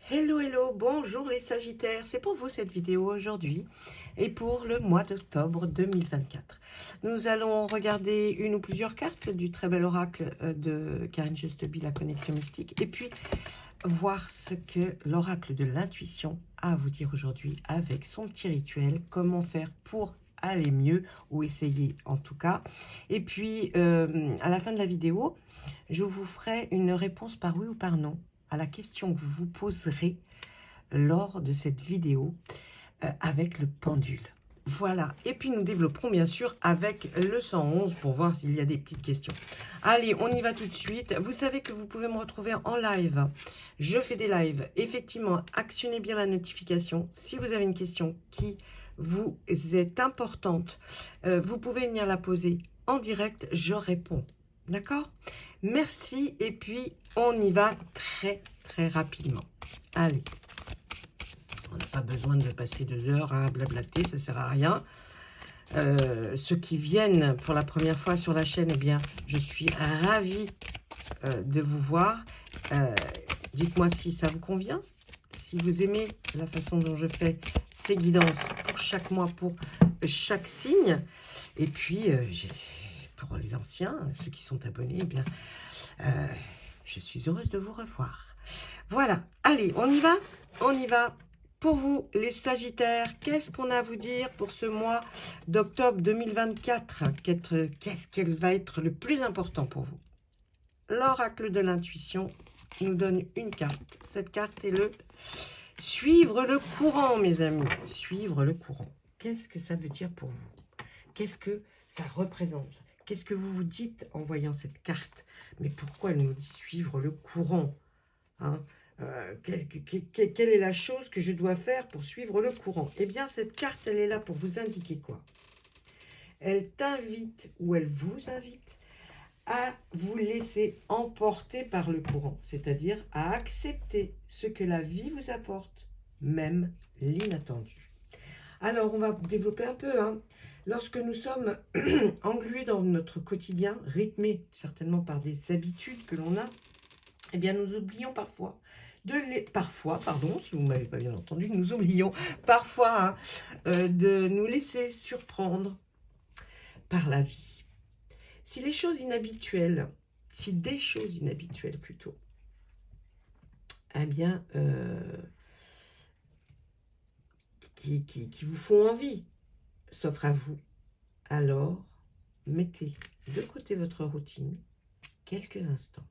Hello, hello, bonjour les Sagittaires, c'est pour vous cette vidéo aujourd'hui et pour le mois d'octobre 2024. Nous allons regarder une ou plusieurs cartes du très bel oracle de Karine Justeby, la connexion mystique, et puis voir ce que l'oracle de l'intuition a à vous dire aujourd'hui avec son petit rituel, comment faire pour aller mieux, ou essayer en tout cas. Et puis à la fin de la vidéo, je vous ferai une réponse par oui ou par non à la question que vous vous poserez lors de cette vidéo avec le pendule. Voilà, et puis nous développerons bien sûr avec le 111 pour voir s'il y a des petites questions. Allez, on y va tout de suite. Vous savez que vous pouvez me retrouver en live. Je fais des lives. Effectivement, actionnez bien la notification. Si vous avez une question qui vous est importante, vous pouvez venir la poser en direct, je réponds. D'accord? Merci, et puis on y va très très rapidement. Allez, on n'a pas besoin de passer 2 heures à blablater, ça sert à rien. Ceux qui viennent pour la première fois sur la chaîne, eh bien, je suis ravie de vous voir. Dites-moi si ça vous convient, si vous aimez la façon dont je fais ces guidances pour chaque mois, pour chaque signe. Et puis, pour les anciens, ceux qui sont abonnés, eh bien, je suis heureuse de vous revoir. Voilà, allez, on y va? On y va. Pour vous, les Sagittaires, qu'est-ce qu'on a à vous dire pour ce mois d'octobre 2024? Qu'est-ce qu'elle va être le plus important pour vous? L'oracle de l'intuition nous donne une carte. Cette carte est le suivre le courant, mes amis. Suivre le courant. Qu'est-ce que ça veut dire pour vous? Qu'est-ce que ça représente? Qu'est-ce que vous vous dites en voyant cette carte? Mais pourquoi elle nous dit suivre le courant, hein? Quelle est la chose que je dois faire pour suivre le courant? Eh bien, cette carte, elle est là pour vous indiquer quoi? Elle t'invite, ou elle vous invite, à vous laisser emporter par le courant, c'est-à-dire à accepter ce que la vie vous apporte, même l'inattendu. Alors, on va développer un peu, hein. Lorsque nous sommes englués dans notre quotidien, rythmé certainement par des habitudes que l'on a, eh bien, nous oublions parfois pardon, si vous ne m'avez pas bien entendu, nous oublions parfois de nous laisser surprendre par la vie. Si des choses inhabituelles plutôt, eh bien, qui vous font envie, s'offrent à vous, alors mettez de côté votre routine quelques instants.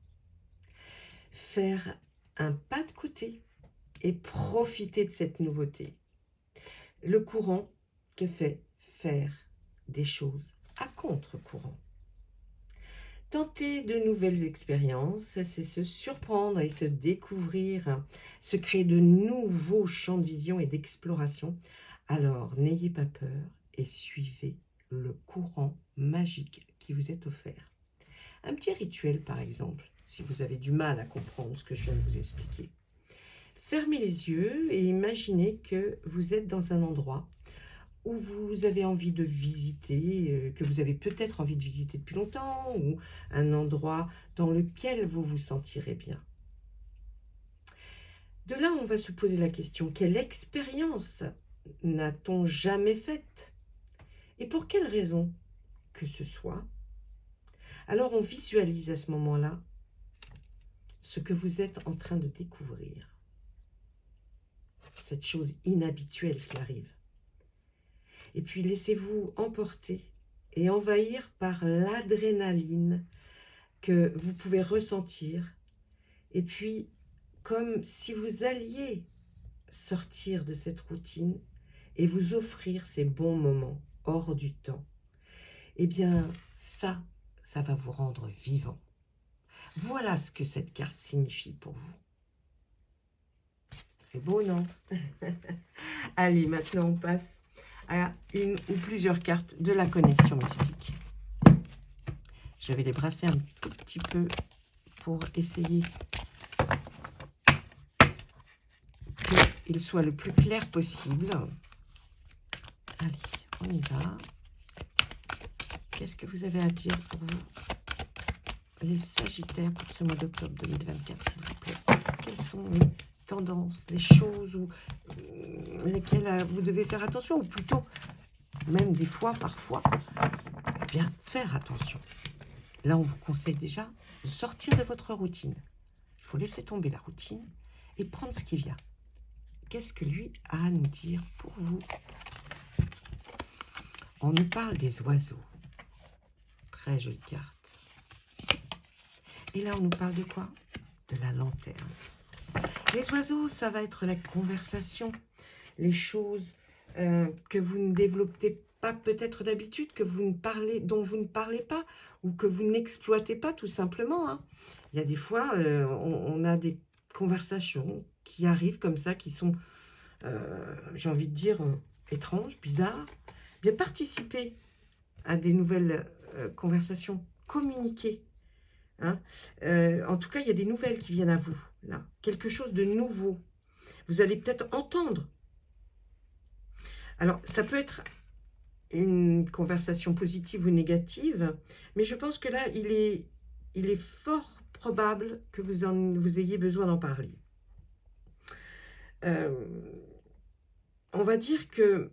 Faire un pas de côté et profiter de cette nouveauté. Le courant te fait faire des choses à contre-courant. Tenter de nouvelles expériences, c'est se surprendre et se découvrir, se créer de nouveaux champs de vision et d'exploration. Alors, n'ayez pas peur et suivez le courant magique qui vous est offert. Un petit rituel, par exemple, si vous avez du mal à comprendre ce que je viens de vous expliquer. Fermez les yeux et imaginez que vous êtes dans un endroit où vous avez envie de visiter, que vous avez peut-être envie de visiter depuis longtemps, ou un endroit dans lequel vous vous sentirez bien. De là, on va se poser la question, quelle expérience n'a-t-on jamais faite? Et pour quelle raison que ce soit? Alors on visualise à ce moment-là ce que vous êtes en train de découvrir. Cette chose inhabituelle qui arrive. Et puis laissez-vous emporter et envahir par l'adrénaline que vous pouvez ressentir. Et puis, comme si vous alliez sortir de cette routine et vous offrir ces bons moments hors du temps, eh bien, ça va vous rendre vivant. Voilà ce que cette carte signifie pour vous. C'est beau, non? Allez, maintenant on passe à une ou plusieurs cartes de la connexion mystique. Je vais les brasser un tout petit peu pour essayer qu'il soit le plus clair possible. Allez, on y va. Qu'est-ce que vous avez à dire pour vous, les Sagittaires, pour ce mois d'octobre 2024, s'il vous plaît? Quelles sont tendances, les choses lesquelles vous devez faire attention, ou plutôt, même des fois, parfois, eh bien, faire attention. Là, on vous conseille déjà de sortir de votre routine. Il faut laisser tomber la routine et prendre ce qui vient. Qu'est-ce que lui a à nous dire pour vous? On nous parle des oiseaux. Très jolie carte. Et là, on nous parle de quoi? De la lanterne. Les oiseaux, ça va être la conversation, les choses que vous ne développez pas peut-être d'habitude, dont vous ne parlez pas, ou que vous n'exploitez pas tout simplement. Hein. Il y a des fois, on a des conversations qui arrivent comme ça, qui sont, j'ai envie de dire, étranges, bizarres. Bien, participer à des nouvelles conversations, communiquer. Hein. En tout cas, il y a des nouvelles qui viennent à vous, là. Quelque chose de nouveau. Vous allez peut-être entendre. Alors, ça peut être une conversation positive ou négative, mais je pense que là, il est fort probable que vous ayez besoin d'en parler. On va dire que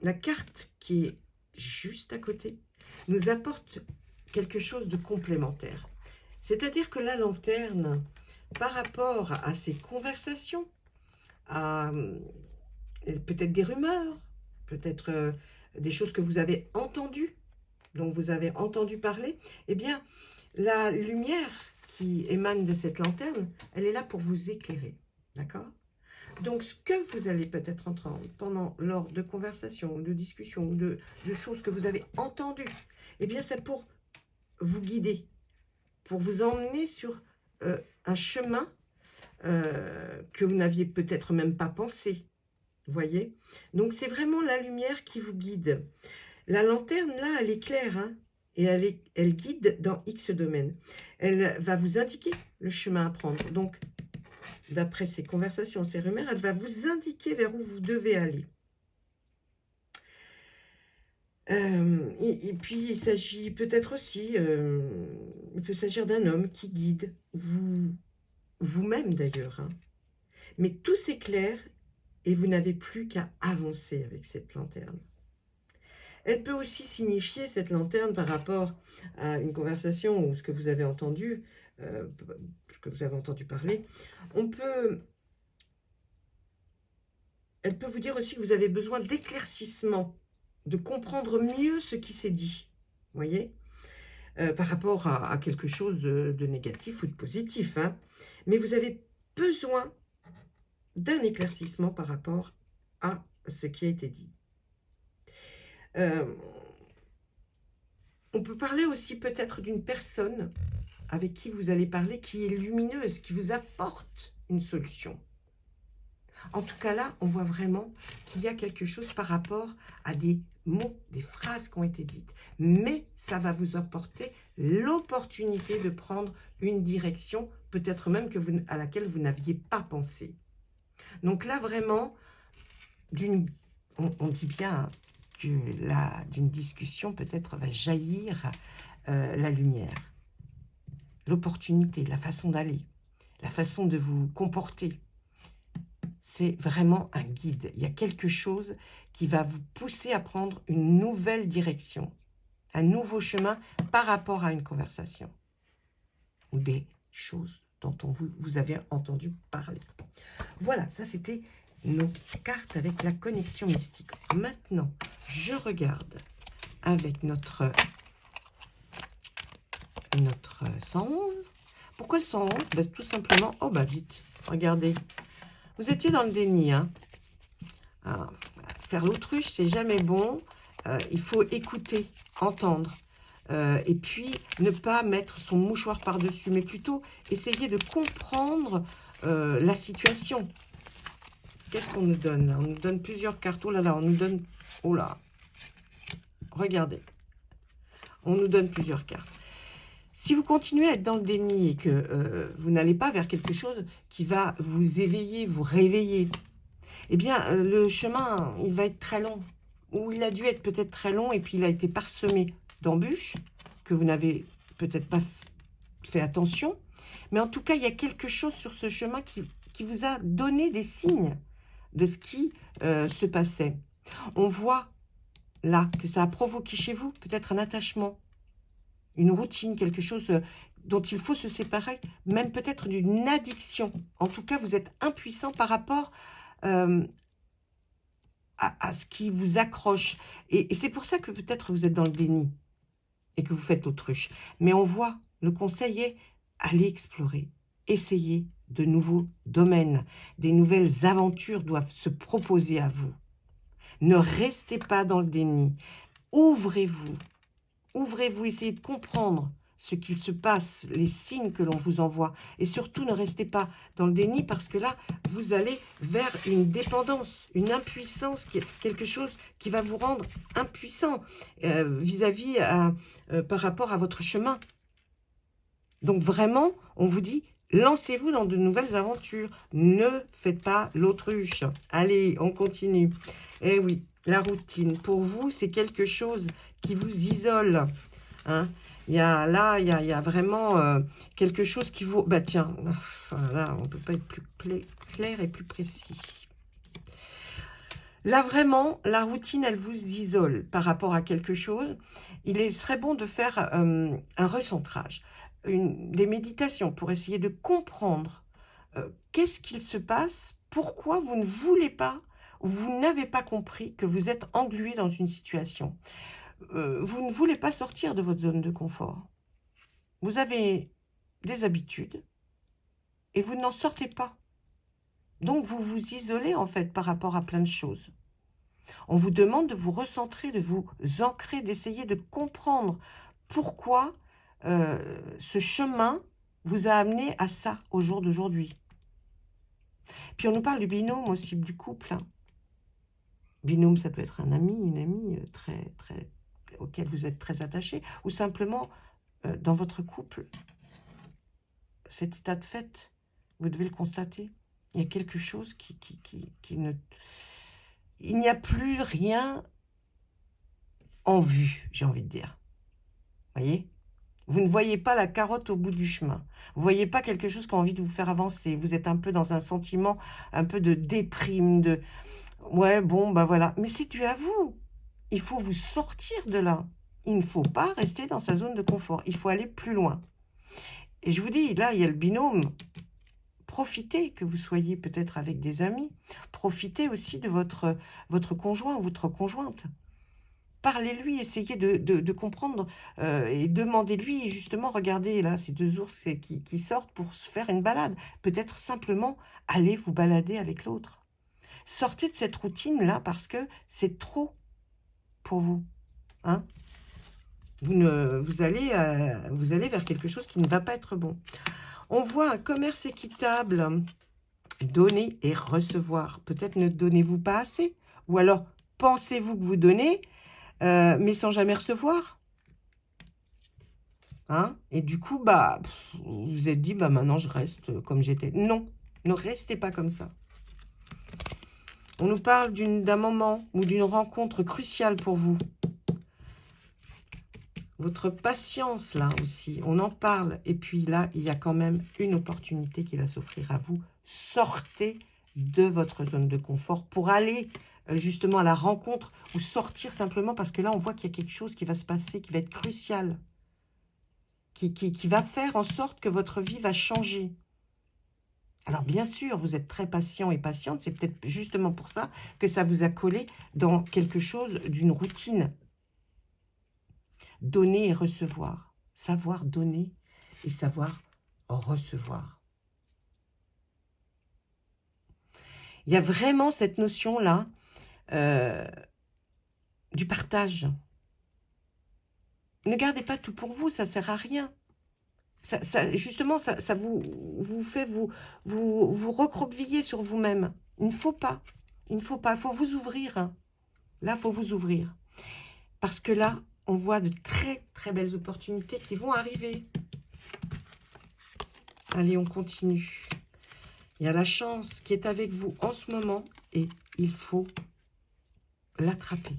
la carte qui est juste à côté nous apporte quelque chose de complémentaire. C'est-à-dire que la lanterne, par rapport à ces conversations, à peut-être des rumeurs, peut-être des choses que vous avez entendues, dont vous avez entendu parler, eh bien, la lumière qui émane de cette lanterne, elle est là pour vous éclairer, d'accord? Donc, ce que vous allez peut-être entendre lors de conversations, de discussions, de choses que vous avez entendues, eh bien, c'est pour vous guider, pour vous emmener sur un chemin que vous n'aviez peut-être même pas pensé, vous voyez? Donc, c'est vraiment la lumière qui vous guide. La lanterne, là, elle est claire, hein, et elle guide dans X domaines. Elle va vous indiquer le chemin à prendre. Donc, d'après ces conversations, ces rumeurs, elle va vous indiquer vers où vous devez aller. Et puis, il s'agit peut-être aussi, il peut s'agir d'un homme qui guide, vous-même d'ailleurs. Hein. Mais tout s'éclaire et vous n'avez plus qu'à avancer avec cette lanterne. Elle peut aussi signifier, cette lanterne, par rapport à une conversation ou ce que vous avez entendu, ce que vous avez entendu parler. Elle peut vous dire aussi que vous avez besoin d'éclaircissement, de comprendre mieux ce qui s'est dit, vous voyez, par rapport à quelque chose de négatif ou de positif. Hein. Mais vous avez besoin d'un éclaircissement par rapport à ce qui a été dit. On peut parler aussi peut-être d'une personne avec qui vous allez parler qui est lumineuse, qui vous apporte une solution. En tout cas là, on voit vraiment qu'il y a quelque chose par rapport à des mots, des phrases qui ont été dites. Mais ça va vous apporter l'opportunité de prendre une direction, peut-être même à laquelle vous n'aviez pas pensé. Donc là, vraiment, on dit bien que d'une discussion, peut-être va jaillir la lumière. L'opportunité, la façon d'aller, la façon de vous comporter. C'est vraiment un guide. Il y a quelque chose qui va vous pousser à prendre une nouvelle direction, un nouveau chemin par rapport à une conversation ou des choses dont vous avez entendu parler. Voilà, ça c'était nos cartes avec la connexion mystique. Maintenant, je regarde avec notre 111. Pourquoi le 111? Ben, tout simplement, oh bah vite, regardez. Vous étiez dans le déni. Hein. Alors, faire l'autruche, c'est jamais bon. Il faut écouter, entendre. Et puis, ne pas mettre son mouchoir par-dessus, mais plutôt essayer de comprendre la situation. Qu'est-ce qu'on nous donne? On nous donne plusieurs cartes. Oh là là, on nous donne... Oh là. Regardez. On nous donne plusieurs cartes. Si vous continuez à être dans le déni et que vous n'allez pas vers quelque chose qui va vous éveiller, vous réveiller, eh bien, le chemin, il va être très long. Ou il a dû être peut-être très long et puis il a été parsemé d'embûches que vous n'avez peut-être pas fait attention. Mais en tout cas, il y a quelque chose sur ce chemin qui vous a donné des signes de ce qui se passait. On voit là que ça a provoqué chez vous peut-être un attachement, une routine, quelque chose dont il faut se séparer, même peut-être d'une addiction. En tout cas, vous êtes impuissant par rapport à ce qui vous accroche. Et c'est pour ça que peut-être vous êtes dans le déni et que vous faites l'autruche. Mais on voit, le conseil est, allez explorer, essayez de nouveaux domaines. Des nouvelles aventures doivent se proposer à vous. Ne restez pas dans le déni. Ouvrez-vous. Ouvrez-vous, essayez de comprendre ce qu'il se passe, les signes que l'on vous envoie. Et surtout, ne restez pas dans le déni parce que là, vous allez vers une dépendance, une impuissance, quelque chose qui va vous rendre impuissant vis-à-vis par rapport à votre chemin. Donc vraiment, on vous dit, lancez-vous dans de nouvelles aventures. Ne faites pas l'autruche. Allez, on continue. Eh oui, la routine, pour vous, c'est quelque chose qui vous isole. Hein? Il y a vraiment quelque chose qui vous... Bah tiens, là, on ne peut pas être plus clair et plus précis. Là, vraiment, la routine, elle vous isole par rapport à quelque chose. Il serait bon de faire un recentrage, des méditations pour essayer de comprendre qu'est-ce qu'il se passe, pourquoi vous ne voulez pas, ou vous n'avez pas compris que vous êtes englué dans une situation. Vous ne voulez pas sortir de votre zone de confort. Vous avez des habitudes et vous n'en sortez pas. Donc, vous vous isolez en fait par rapport à plein de choses. On vous demande de vous recentrer, de vous ancrer, d'essayer de comprendre pourquoi ce chemin vous a amené à ça au jour d'aujourd'hui. Puis on nous parle du binôme aussi, du couple. Hein. Binôme, ça peut être un ami, une amie auquel vous êtes très attaché, ou simplement dans votre couple. Cet état de fait, vous devez le constater. Il y a quelque chose qui ne... Il n'y a plus rien en vue, j'ai envie de dire. Voyez ? Vous ne voyez pas la carotte au bout du chemin. Vous ne voyez pas quelque chose qui a envie de vous faire avancer. Vous êtes un peu dans un sentiment, un peu de déprime, de... Ouais, bon, bah voilà. Mais c'est dû à vous. Il faut vous sortir de là. Il ne faut pas rester dans sa zone de confort. Il faut aller plus loin. Et je vous dis, là, il y a le binôme. Profitez que vous soyez peut-être avec des amis. Profitez aussi de votre conjoint ou votre conjointe. Parlez-lui, essayez de comprendre et demandez-lui, justement, regardez, là, ces deux ours qui sortent pour se faire une balade. Peut-être simplement aller vous balader avec l'autre. Sortez de cette routine-là parce que c'est trop pour vous. Hein? Vous allez vers quelque chose qui ne va pas être bon. On voit un commerce équitable, donner et recevoir. Peut-être ne donnez-vous pas assez. Ou alors, pensez-vous que vous donnez, mais sans jamais recevoir. Hein? Et du coup, bah, vous vous êtes dit, bah, maintenant je reste comme j'étais. Non, ne restez pas comme ça. On nous parle d'un moment ou d'une rencontre cruciale pour vous. Votre patience, là aussi, on en parle. Et puis là, il y a quand même une opportunité qui va s'offrir à vous. Sortez de votre zone de confort pour aller justement à la rencontre ou sortir simplement parce que là, on voit qu'il y a quelque chose qui va se passer, qui va être crucial, qui va faire en sorte que votre vie va changer. Alors bien sûr, vous êtes très patient et patiente, c'est peut-être justement pour ça que ça vous a collé dans quelque chose d'une routine. Donner et recevoir, savoir donner et savoir recevoir. Il y a vraiment cette notion-là du partage. Ne gardez pas tout pour vous, ça ne sert à rien. Justement, ça vous fait vous recroqueviller sur vous-même. Il ne faut pas. Il faut vous ouvrir. Hein. Là, il faut vous ouvrir. Parce que là, on voit de très, très belles opportunités qui vont arriver. Allez, on continue. Il y a la chance qui est avec vous en ce moment et il faut l'attraper.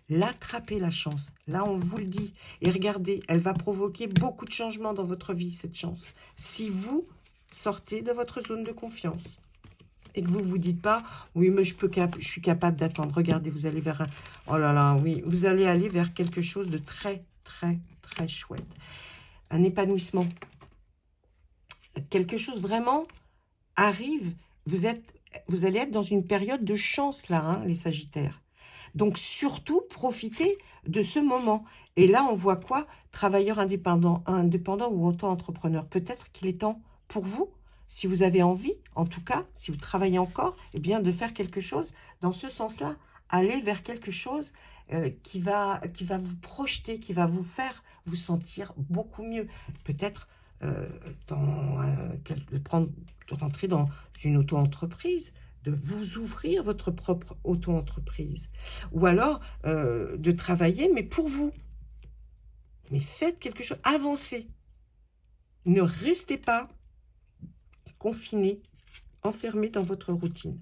L'attraper, la chance. Là, on vous le dit. Et regardez, elle va provoquer beaucoup de changements dans votre vie, cette chance. Si vous sortez de votre zone de confiance. et que vous ne vous dites pas, oui, mais je suis capable d'attendre. Regardez, vous allez vers un... Oh là là, oui, vous allez aller vers quelque chose de très, très, très chouette. Un épanouissement. Quelque chose vraiment arrive. Vous allez être dans une période de chance, là, hein, les Sagittaires. Donc, surtout, profitez de ce moment. Et là, on voit quoi? Travailleur indépendant ou auto-entrepreneur. Peut-être qu'il est temps pour vous, si vous avez envie, en tout cas, si vous travaillez encore, eh bien, de faire quelque chose dans ce sens-là. Aller vers quelque chose qui va vous projeter, qui va vous faire vous sentir beaucoup mieux. Peut-être de rentrer dans une auto-entreprise, de vous ouvrir votre propre auto-entreprise. Ou alors de travailler, mais pour vous. Mais faites quelque chose, avancez. Ne restez pas confiné, enfermé dans votre routine.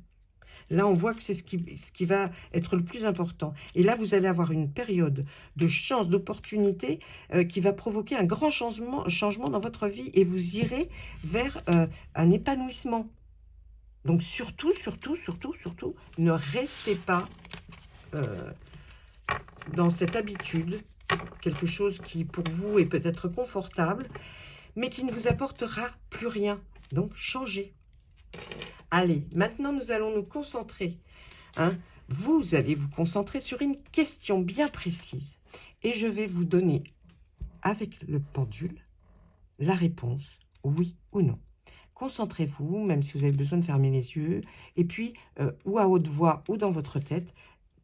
Là, on voit que c'est ce qui va être le plus important. Et là, vous allez avoir une période de chance, d'opportunité qui va provoquer un grand changement dans votre vie et vous irez vers un épanouissement. Donc, surtout, ne restez pas dans cette habitude, quelque chose qui, pour vous, est peut-être confortable, mais qui ne vous apportera plus rien. Donc, changez. Allez, maintenant, nous allons nous concentrer. Hein. Vous allez vous concentrer sur une question bien précise. Et je vais vous donner, avec le pendule, la réponse, oui ou non. Concentrez-vous, même si vous avez besoin de fermer les yeux. Et puis, ou à haute voix, ou dans votre tête,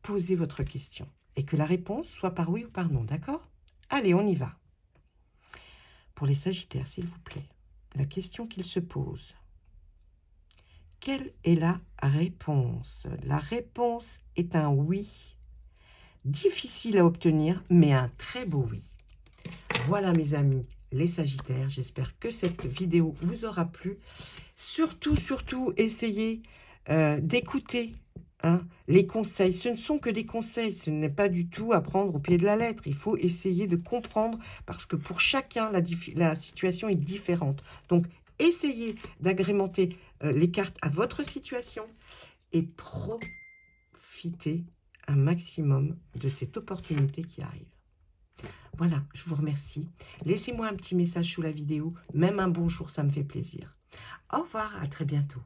posez votre question. Et que la réponse soit par oui ou par non, d'accord? Allez, on y va. Pour les Sagittaires, s'il vous plaît, la question qu'ils se posent. Quelle est la réponse? La réponse est un oui. Difficile à obtenir, mais un très beau oui. Voilà mes amis, les Sagittaires. J'espère que cette vidéo vous aura plu. Surtout, essayez d'écouter les conseils. Ce ne sont que des conseils. Ce n'est pas du tout à prendre au pied de la lettre. Il faut essayer de comprendre parce que pour chacun, la situation est différente. Donc, essayez d'agrémenter les cartes à votre situation et profitez un maximum de cette opportunité qui arrive. Voilà, je vous remercie. Laissez-moi un petit message sous la vidéo, même un bonjour, ça me fait plaisir. Au revoir, à très bientôt.